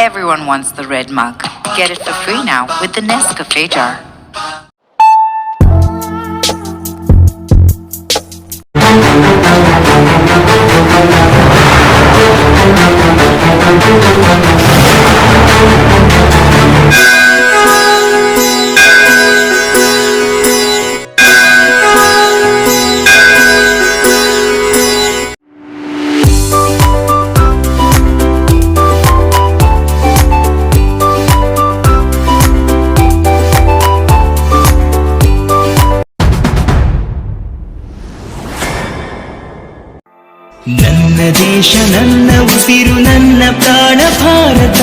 Everyone wants the red mug. Get it for free now with the Nescafe jar. ನನ್ನ ದೇಶ ನನ್ನ ಉಸಿರು ನನ್ನ ಪ್ರಾಣ ಭಾರತ.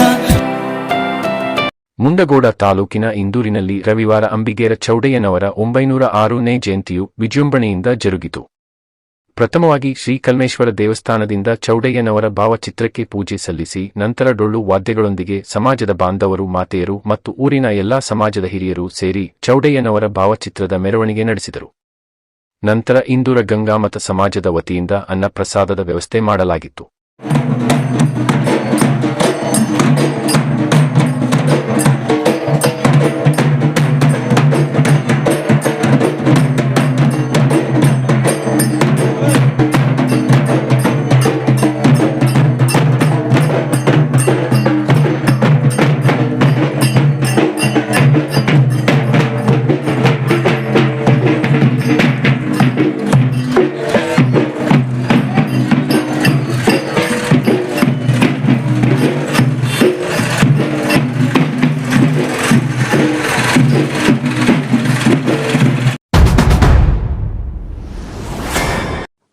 ಮುಂಡಗೋಡ ತಾಲೂಕಿನ ಇಂದೂರಿನಲ್ಲಿ ರವಿವಾರ ಅಂಬಿಗೇರ ಚೌಡಯ್ಯನವರ 906ನೇ ಜಯಂತಿಯು ವಿಜೃಂಭಣೆಯಿಂದ ಜರುಗಿತು. ಪ್ರಥಮವಾಗಿ ಶ್ರೀ ಕಲ್ಮೇಶ್ವರ ದೇವಸ್ಥಾನದಿಂದ ಚೌಡಯ್ಯನವರ ಭಾವಚಿತ್ರಕ್ಕೆ ಪೂಜೆ ಸಲ್ಲಿಸಿ ನಂತರ ಡೊಳ್ಳು ವಾದ್ಯಗಳೊಂದಿಗೆ ಸಮಾಜದ ಬಾಂಧವರು, ಮಾತೆಯರು ಮತ್ತು ಊರಿನ ಎಲ್ಲಾ ಸಮಾಜದ ಹಿರಿಯರು ಸೇರಿ ಚೌಡಯ್ಯನವರ ಭಾವಚಿತ್ರದ ಮೆರವಣಿಗೆ ನಡೆಸಿದರು. ನಂತರ ಇಂದೂರ ಗಂಗಾಮತ ಸಮಾಜದ ವತಿಯಿಂದ ಅನ್ನಪ್ರಸಾದದ ವ್ಯವಸ್ಥೆ ಮಾಡಲಾಗಿತ್ತು.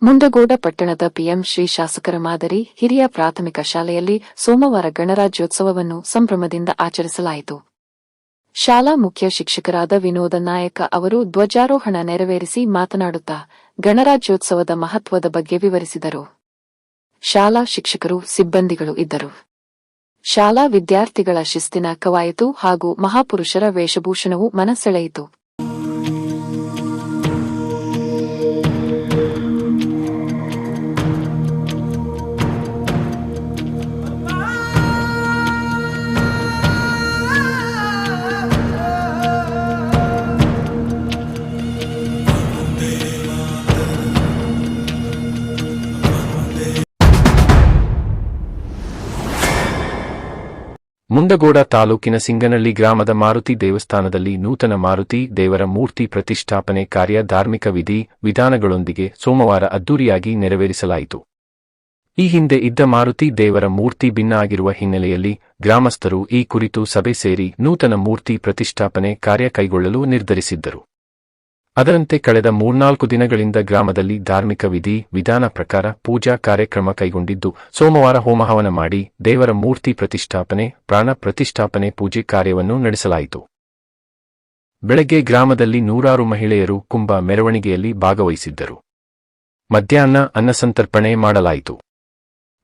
ಮುಂಡಗೋಡ ಪಟ್ಟಣದ ಪಿಎಂ ಶ್ರೀ ಶಾಸಕರ ಮಾದರಿ ಹಿರಿಯ ಪ್ರಾಥಮಿಕ ಶಾಲೆಯಲ್ಲಿ ಸೋಮವಾರ ಗಣರಾಜ್ಯೋತ್ಸವವನ್ನು ಸಂಭ್ರಮದಿಂದ ಆಚರಿಸಲಾಯಿತು. ಶಾಲಾ ಮುಖ್ಯ ಶಿಕ್ಷಕರಾದ ವಿನೋದ ನಾಯಕ ಅವರು ಧ್ವಜಾರೋಹಣ ನೆರವೇರಿಸಿ ಮಾತನಾಡುತ್ತಾ ಗಣರಾಜ್ಯೋತ್ಸವದ ಮಹತ್ವದ ಬಗ್ಗೆ ವಿವರಿಸಿದರು. ಶಾಲಾ ಶಿಕ್ಷಕರು, ಸಿಬ್ಬಂದಿಗಳು ಇದ್ದರು. ಶಾಲಾ ವಿದ್ಯಾರ್ಥಿಗಳ ಶಿಸ್ತಿನ ಕವಾಯತು ಹಾಗೂ ಮಹಾಪುರುಷರ ವೇಷಭೂಷಣವು ಮನಸೆಳೆಯಿತು. ಮುಂಡಗೋಡ ತಾಲೂಕಿನ ಸಿಂಗನಹಳ್ಳಿ ಗ್ರಾಮದ ಮಾರುತಿ ದೇವಸ್ಥಾನದಲ್ಲಿ ನೂತನ ಮಾರುತಿ ದೇವರ ಮೂರ್ತಿ ಪ್ರತಿಷ್ಠಾಪನೆ ಕಾರ್ಯ ಧಾರ್ಮಿಕ ವಿಧಿ ವಿಧಾನಗಳೊಂದಿಗೆ ಸೋಮವಾರ ಅದ್ದೂರಿಯಾಗಿ ನೆರವೇರಿಸಲಾಯಿತು. ಈ ಹಿಂದೆ ಇದ್ದ ಮಾರುತಿ ದೇವರ ಮೂರ್ತಿ ಭಿನ್ನ ಆಗಿರುವ ಹಿನ್ನೆಲೆಯಲ್ಲಿ ಗ್ರಾಮಸ್ಥರು ಈ ಕುರಿತು ಸಭೆ ಸೇರಿ ನೂತನ ಮೂರ್ತಿ ಪ್ರತಿಷ್ಠಾಪನೆ ಕಾರ್ಯ ಕೈಗೊಳ್ಳಲು ನಿರ್ಧರಿಸಿದ್ದರು. ಅದರಂತೆ ಕಳೆದ 3-4 ದಿನಗಳಿಂದ ಗ್ರಾಮದಲ್ಲಿ ಧಾರ್ಮಿಕ ವಿಧಿ ವಿಧಾನ ಪ್ರಕಾರ ಪೂಜಾ ಕಾರ್ಯಕ್ರಮ ಕೈಗೊಂಡಿದ್ದು, ಸೋಮವಾರ ಹೋಮಹವನ ಮಾಡಿ ದೇವರ ಮೂರ್ತಿ ಪ್ರತಿಷ್ಠಾಪನೆ, ಪ್ರಾಣ ಪ್ರತಿಷ್ಠಾಪನೆ ಪೂಜೆ ಕಾರ್ಯವನ್ನು ನಡೆಸಲಾಯಿತು. ಬೆಳಗ್ಗೆ ಗ್ರಾಮದಲ್ಲಿ 100 ಮಹಿಳೆಯರು ಕುಂಭ ಮೆರವಣಿಗೆಯಲ್ಲಿ ಭಾಗವಹಿಸಿದ್ದರು. ಮಧ್ಯಾಹ್ನ ಅನ್ನಸಂತರ್ಪಣೆ ಮಾಡಲಾಯಿತು.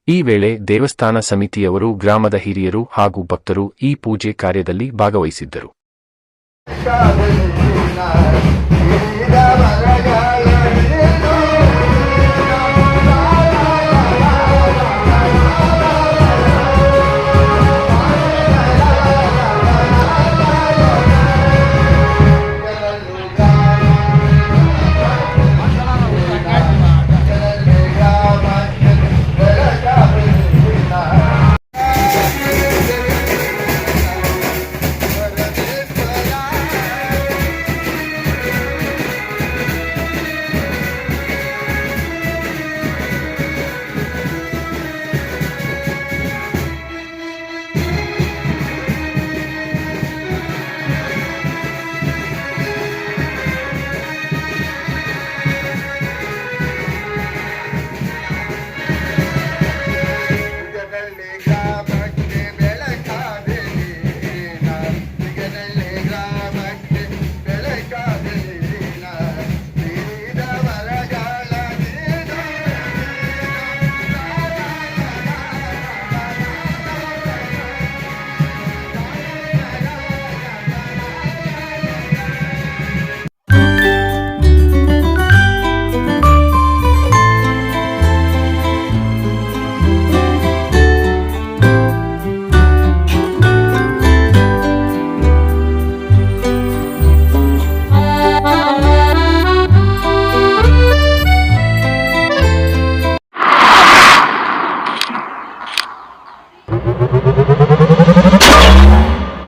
ಈ ವೇಳೆ ದೇವಸ್ಥಾನ ಸಮಿತಿಯವರು, ಗ್ರಾಮದ ಹಿರಿಯರು ಹಾಗೂ ಭಕ್ತರು ಈ ಪೂಜೆ ಕಾರ್ಯದಲ್ಲಿ ಭಾಗವಹಿಸಿದ್ದರು.